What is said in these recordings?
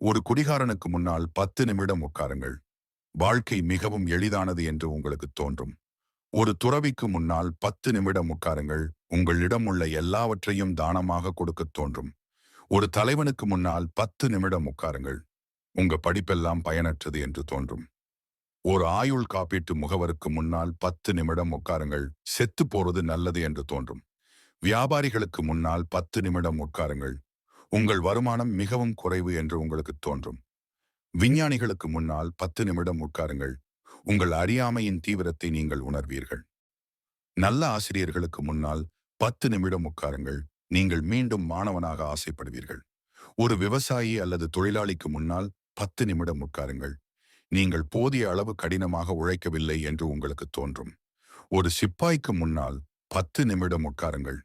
ஒரு குடிகாரனுக்கு முன்னால் 10 நிமிடம் உட்காருங்கள். வாழ்க்கை மிகவும் எளிதானது என்று உங்களுக்கு தோன்றும். ஒரு துறவிக்கு முன்னால் 10 நிமிடம் உட்காருங்கள். உங்களிடம் உள்ள எல்லாவற்றையும் தானமாக கொடுக்கத் தோன்றும். ஒரு தலைவனுக்கு முன்னால் 10 நிமிடம் உட்காருங்கள். உங்க படிப்பெல்லாம் பயனற்றது என்று தோன்றும். ஒரு ஆயுள் காப்பீட்டு முகவருக்கு முன்னால் 10 நிமிடம் உட்காருங்கள். செத்து போறது நல்லது என்று தோன்றும். வியாபாரிகளுக்கு முன்னால் 10 நிமிடம் உட்காருங்கள். உங்கள் வருமானம் மிகவும் குறைவு என்று உங்களுக்கு தோன்றும். விஞ்ஞானிகளுக்கு முன்னால் 10 நிமிடம் உட்காருங்கள். உங்கள் அறியாமையின் தீவிரத்தை நீங்கள் உணர்வீர்கள். நல்ல ஆசிரியர்களுக்கு முன்னால் 10 நிமிடம் உட்காருங்கள். நீங்கள் மீண்டும் மாணவனாக ஆசைப்படுவீர்கள். ஒரு விவசாயி அல்லது தொழிலாளிக்கு முன்னால் 10 நிமிடம் உட்காருங்கள். நீங்கள் போதிய அளவு கடினமாக உழைக்கவில்லை என்று உங்களுக்கு தோன்றும். ஒரு சிப்பாய்க்கு முன்னால் 10 நிமிடம் உட்காருங்கள்.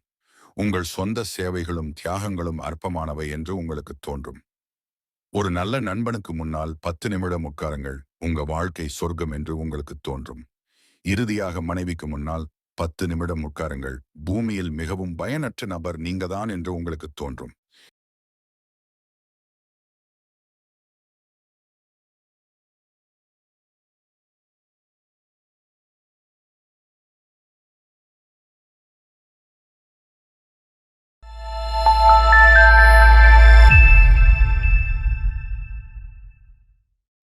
உங்கள் சொந்த சேவைகளும் தியாகங்களும் அற்பமானவை என்று உங்களுக்கு தோன்றும். ஒரு நல்ல நண்பனுக்கு முன்னால் 10 நிமிடம் உட்காருங்கள். உங்க வாழ்க்கை சொர்க்கம் என்று உங்களுக்கு தோன்றும். இறுதியாக மனைவிக்கு முன்னால் 10 நிமிடம் உட்காருங்கள். பூமியில் மிகவும் பயனற்ற நபர் நீங்கதான் என்று உங்களுக்கு தோன்றும்.